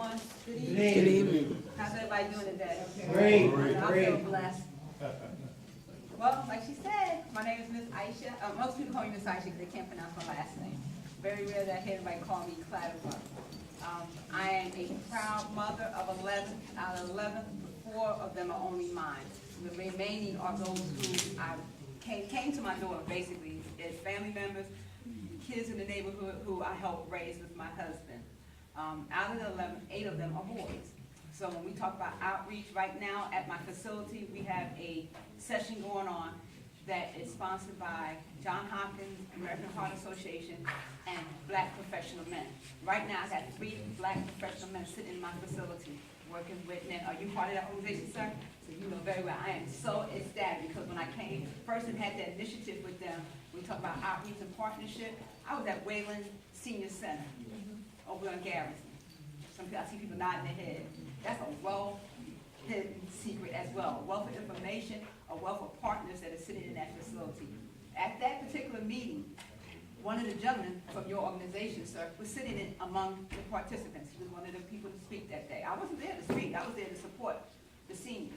everyone. Good evening. Good evening. How's everybody doing today? Great. I feel blessed. Well, like she said, my name is Miss Ayesha. Most people call me Miss Ayesha because they can't pronounce my last name. Very rare that I hear anybody call me Clatterbuck. I am a proud mother of 11. Out of 11, 4 of them are only mine. The remaining are those who I came to my door, basically, as family members, kids in the neighborhood who I helped raise with my husband. Out of the 11, 8 of them are boys. So when we talk about outreach right now at my facility, we have a session going on that is sponsored by John Hopkins, American Heart Association, and Black Professional Men. Right now, I have 3 Black professional men sitting in my facility working with men. Are you part of that organization, sir? So you know very well. I am so ecstatic because when I came first and had that initiative with them, we talked about outreach and partnership. I was at Wayland Senior Center over on Garrison. I see people nodding their head. That's a well-hidden secret as well. A wealth of information, a wealth of partners that are sitting in that facility. At that particular meeting, one of the gentlemen from your organization, sir, was sitting in among the participants. He was one of the people to speak that day. I wasn't there to speak. I was there to support the seniors.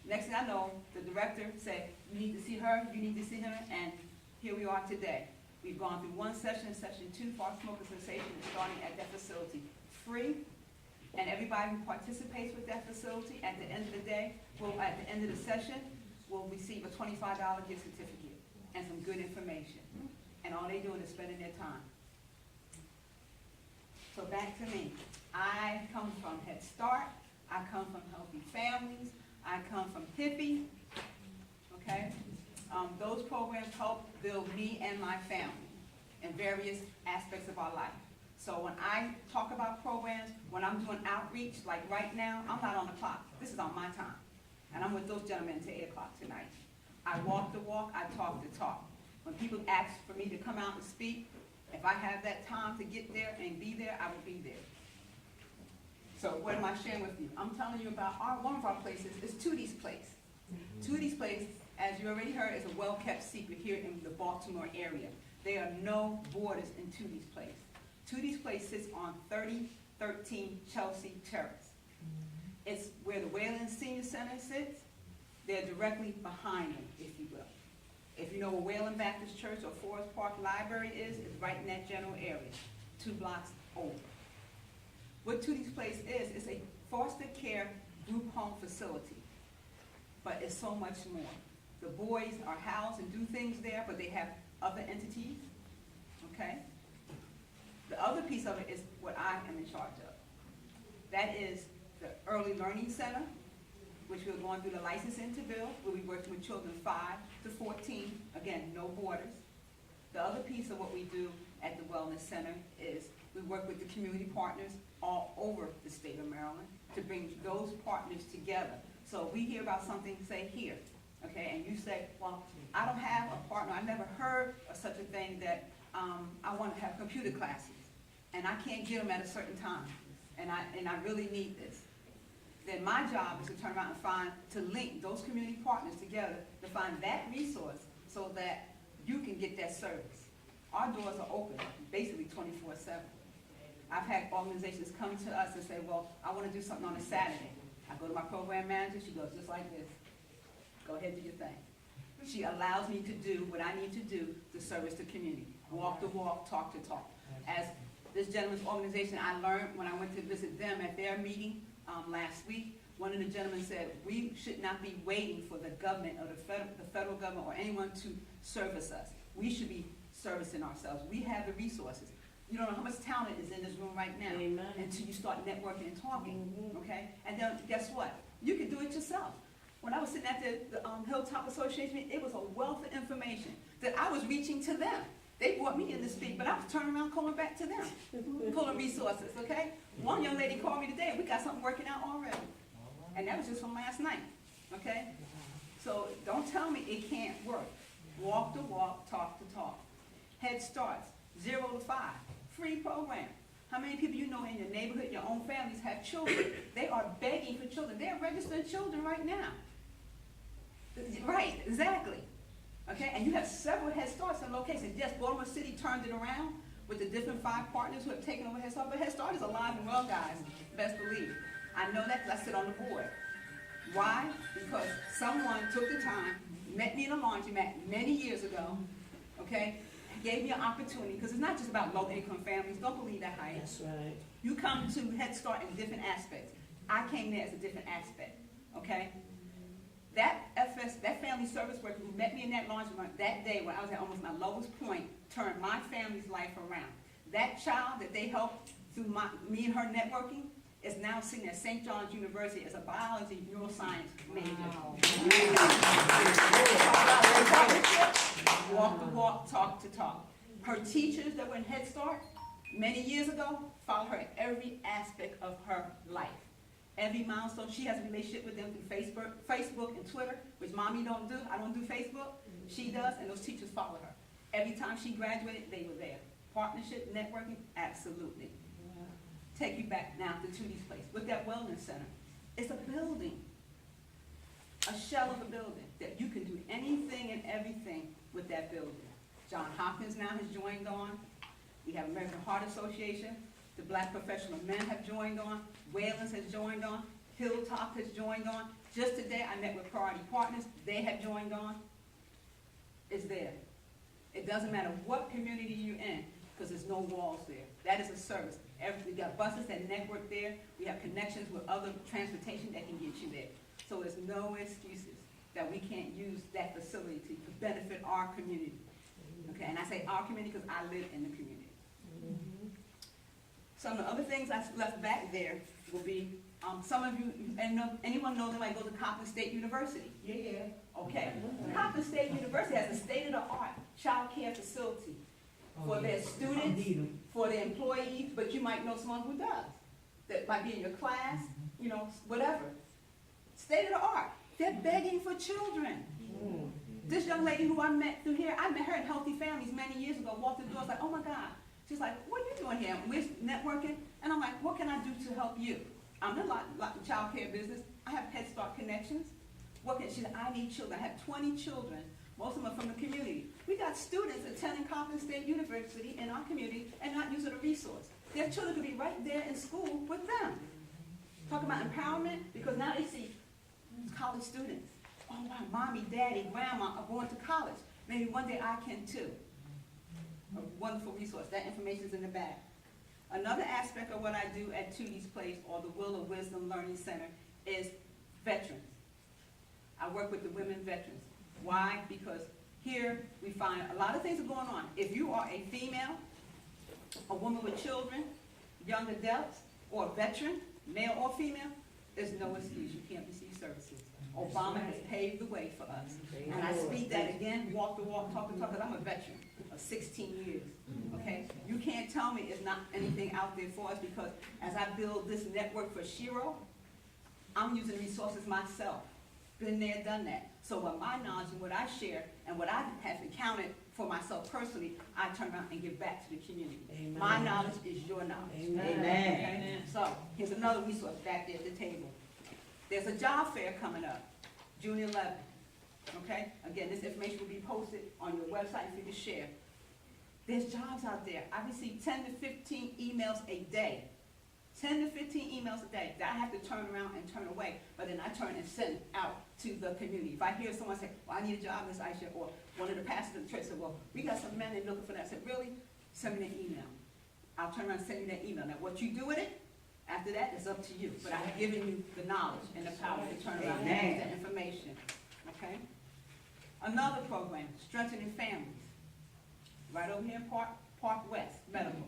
Next thing I know, the director said, you need to see her, you need to see her, and here we are today. We've gone through 1 session, session 2, far smoker cessation is starting at that facility. Free, and everybody who participates with that facility at the end of the day, at the end of the session, will receive a $25 gift certificate and some good information. And all they're doing is spending their time. So back to me. I come from Head Start. I come from Healthy Families. I come from Hippie. Okay? Those programs help build me and my family in various aspects of our life. So when I talk about programs, when I'm doing outreach, like right now, I'm not on the clock. This is on my time. And I'm with those gentlemen until 8 o'clock tonight. I walk the walk, I talk the talk. When people ask for me to come out and speak, if I have that time to get there and be there, I will be there. So what am I sharing with you? I'm telling you about one of our places is Tootie's Place. Tootie's Place, as you already heard, is a well-kept secret here in the Baltimore area. There are no borders in Tootie's Place. Tootie's Place sits on 3013 Chelsea Terrace. It's where the Wayland Senior Center sits. They're directly behind them, if you will. If you know where Wayland Baptist Church or Forest Park Library is, it's right in that general area, 2 blocks over. What Tootie's Place is, it's a foster care group home facility, but it's so much more. The boys are housed and do things there, but they have other entities, okay? The other piece of it is what I am in charge of. That is the Early Learning Center, which we're going through the licensing to build, where we work with children 5 to 14, again, no borders. The other piece of what we do at the Wellness Center is we work with the community partners all over the state of Maryland to bring those partners together. So we hear about something, say here, okay, and you say, well, I don't have a partner. I never heard of such a thing that I want to have computer classes, and I can't get them at a certain time, and I really need this. Then my job is to turn around and to link those community partners together to find that resource so that you can get that service. Our doors are open basically 24/7. I've had organizations come to us and say, well, I want to do something on a Saturday. I go to my program manager, she goes just like this. Go ahead, do your thing. She allows me to do what I need to do to service the community. Walk the walk, talk the talk. As this gentleman's organization, I learned when I went to visit them at their meeting last week, one of the gentlemen said, we should not be waiting for the government or the federal government or anyone to service us. We should be servicing ourselves. We have the resources. You don't know how much talent is in this room right now. Amen. Until you start networking and talking, okay? And then guess what? You can do it yourself. When I was sitting at the Hilltop Association, it was a wealth of information that I was reaching to them. They brought me in to speak, but I was turning around calling back to them, pulling resources, okay? One young lady called me today, and we got something working out already. And that was just from last night, okay? So don't tell me it can't work. Walk the walk, talk the talk. Head Starts, 0 to 5, free program. How many people you know in your neighborhood, your own families have children? They are begging for children. They're registering children right now. Right, exactly. Okay, and you have several Head Starts in locations. Yes, Baltimore City turned it around with the different 5 partners who have taken over Head Start, but Head Start is alive and well, guys, best believe. I know that because I sit on the board. Why? Because someone took the time, met me in a laundromat many years ago, okay, gave me an opportunity, because it's not just about low-income families. Don't believe that hype. That's right. You come to Head Start in different aspects. I came there as a different aspect, okay? That family service worker who met me in that laundromat that day when I was at almost my lowest point turned my family's life around. That child that they helped through me and her networking is now sitting at St. John's University as a biology neuroscience major. Wow. Walk the walk, talk the talk. Her teachers that were in Head Start many years ago followed her in every aspect of her life. Every milestone, she has a relationship with them through Facebook and Twitter, which mommy don't do. I don't do Facebook. She does, and those teachers follow her. Every time she graduated, they were there. Partnership, networking, absolutely. Yeah. Take you back now to Tootie's Place with that wellness center. It's a building, a shell of a building that you can do anything and everything with that building. John Hopkins now has joined on. We have American Heart Association. The Black Professional Men have joined on. Waylands has joined on. Hilltop has joined on. Just today I met with Priority Partners. They have joined on. It's there. It doesn't matter what community you're in, because there's no walls there. That is a service. We got buses that network there. We have connections with other transportation that can get you there. So there's no excuses that we can't use that facility to benefit our community. Okay, and I say our community because I live in the community. Mm-hmm. Some of the other things I left back there will be, some of you, and anyone knows anybody goes to Coppin State University? Yeah. Okay. Coppin State University has a state-of-the-art child care facility for their students, for their employees, but you might know someone who does. That might be in your class, you know, whatever. State-of-the-art. They're begging for children. This young lady who I met through here, I met her in Healthy Families many years ago, walked the door, I was like, oh my God. She's like, what are you doing here? We're networking. And I'm like, what can I do to help you? I'm in the child care business. I have Head Start connections. She said, I need children. I have 20 children. Most of them are from the community. We got students attending Coppin State University in our community and not using a resource. Their children could be right there in school with them. Talk about empowerment, because now they see college students. Oh, wow, mommy, daddy, grandma are going to college. Maybe one day I can too. A wonderful resource. That information is in the back. Another aspect of what I do at Tootie's Place, or the Will of Wisdom Learning Center, is veterans. I work with the women veterans. Why? Because here we find a lot of things are going on. If you are a female, a woman with children, young adults, or a veteran, male or female, there's no excuse. You can't receive services. Obama has paved the way for us. And I speak that again, walk the walk, talk the talk, because I'm a veteran of 16 years, okay? You can't tell me it's not anything out there for us, because as I build this network for Shiro, I'm using resources myself. Been there, done that. So what my knowledge and what I share and what I have encountered for myself personally, I turn around and give back to the community. Amen. My knowledge is your knowledge. Amen. Okay? So here's another resource back there at the table. There's a job fair coming up, June 11th. Okay? Again, this information will be posted on your website for you to share. There's jobs out there. I receive 10 to 15 emails a day. 10 to 15 emails a day that I have to turn around and turn away, but then I turn and send out to the community. If I hear someone say, well, I need a job, Miss Ayesha, or one of the pastors of the church said, well, we got some men that are looking for that. I said, really? Send me that email. I'll turn around and send you that email. Now, what you do with it, after that, it's up to you. But I've given you the knowledge and the power to turn around and use that information. Okay? Another program, Strengthening Families. Right over here in Park West Medical.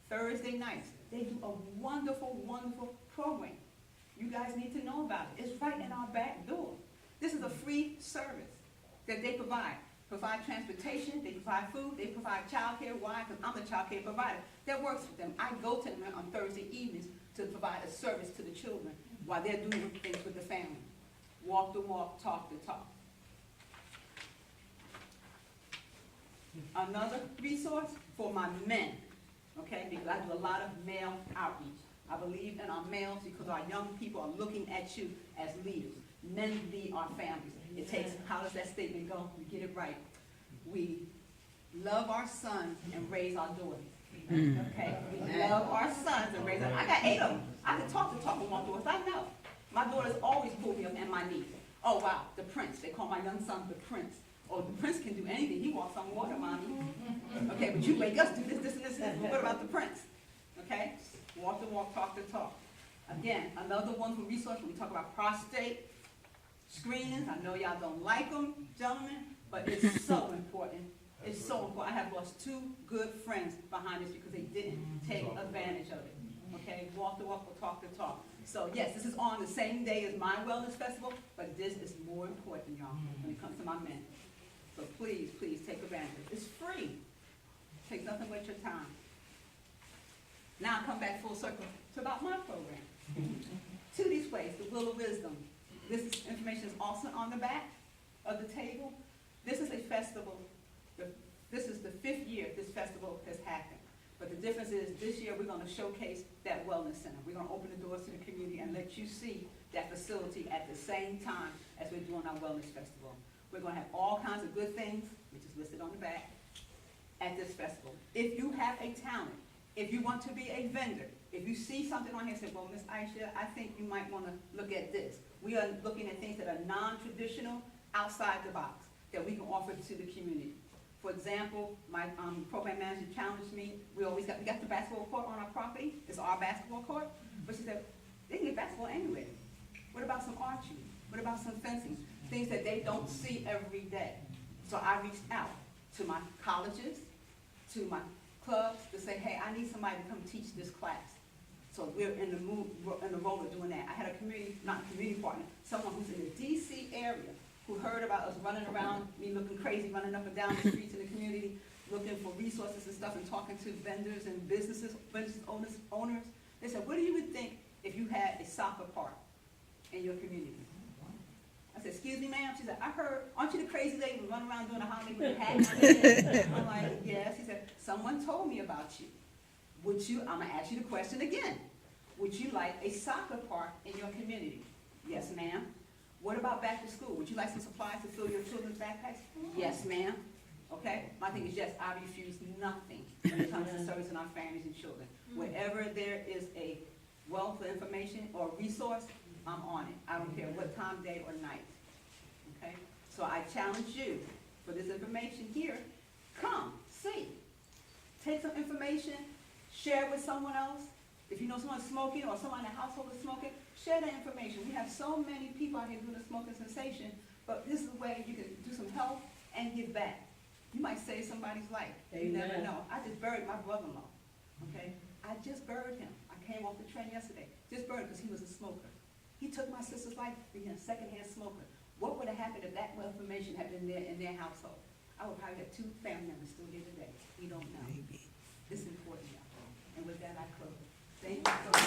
Thursday nights. They do a wonderful, wonderful program. You guys need to know about it. It's right in our back door. This is a free service that they provide. Provide transportation, they provide food, they provide child care. Why? Because I'm the child care provider. That works with them. I go to them on Thursday evenings to provide a service to the children while they're doing things with the family. Walk the walk, talk the talk. Another resource for my men, okay, because I do a lot of male outreach. I believe in our males because our young people are looking at you as leaders. Men lead our families. It takes, how does that statement go? We get it right. We love our sons and raise our daughters. Okay, we love our sons and raise them. I got 8 of them. I can talk and walk doors. I know. My daughters always pull me up, and my niece. Oh wow, the prince. They call my young son the prince. Oh, the prince can do anything. He walks on water, mommy. Okay, but you make us do this, this, and this, and this. What about the prince? Okay, walk the walk, talk the talk. Again, another wonderful resource when we talk about prostate screenings. I know y'all don't like them, gentlemen, but it's so important. It's so important. I have lost 2 good friends behind this because they didn't take advantage of it. Okay, walk the walk or talk the talk. So yes, this is on the same day as my wellness festival, but this is more important, y'all, when it comes to my men. So please, please take advantage. It's free. Take nothing but your time. Now I come back full circle to about my program. 2 displays, the Wheel of Wisdom. This information is also on the back of the table. This is a festival. This is the 5th year this festival has happened. But the difference is this year we're going to showcase that wellness center. We're going to open the doors to the community and let you see that facility at the same time as we're doing our wellness festival. We're going to have all kinds of good things, which is listed on the back, at this festival. If you have a talent, if you want to be a vendor, if you see something on here and say, well, Miss Ayesha, I think you might want to look at this. We are looking at things that are non-traditional, outside the box, that we can offer to the community. For example, my program manager challenged me. We got the basketball court on our property. It's our basketball court. But she said, they can get basketball anywhere. What about some archery? What about some fencing? Things that they don't see every day. So I reached out to my colleges, to my clubs to say, hey, I need somebody to come teach this class. So we're in the role of doing that. I had a community partner, someone who's in the DC area, who heard about us running around, me looking crazy, running up and down the streets in the community, looking for resources and stuff, and talking to vendors and business owners. They said, what do you would think if you had a soccer park in your community? I said, excuse me, ma'am? She said, I heard, aren't you the crazy lady who run around doing a holiday with a hat on your head? I'm like, yes. He said, someone told me about you. I'm going to ask you the question again. Would you like a soccer park in your community? Yes, ma'am. What about back to school? Would you like some supplies to fill your children's backpacks? Yes, ma'am. Okay? My thing is, yes, I refuse nothing when it comes to servicing our families and children. Wherever there is a wealth of information or resource, I'm on it. I don't care what time, day, or night. Okay? So I challenge you for this information here. Come, see. Take some information, share it with someone else. If you know someone's smoking or someone in the household is smoking, share that information. We have so many people out here doing the smoking sensation, but this is a way you can do some help and give back. You might save somebody's life. You never know. I just buried my brother-in-law. Okay? I just buried him. I came off the train yesterday. Just buried him because he was a smoker. He took my sister's life being a secondhand smoker. What would have happened if that information had been there in their household? I would probably have 2 family members still here today. We don't know. It's important, y'all. And with that, I close. Thank you so much.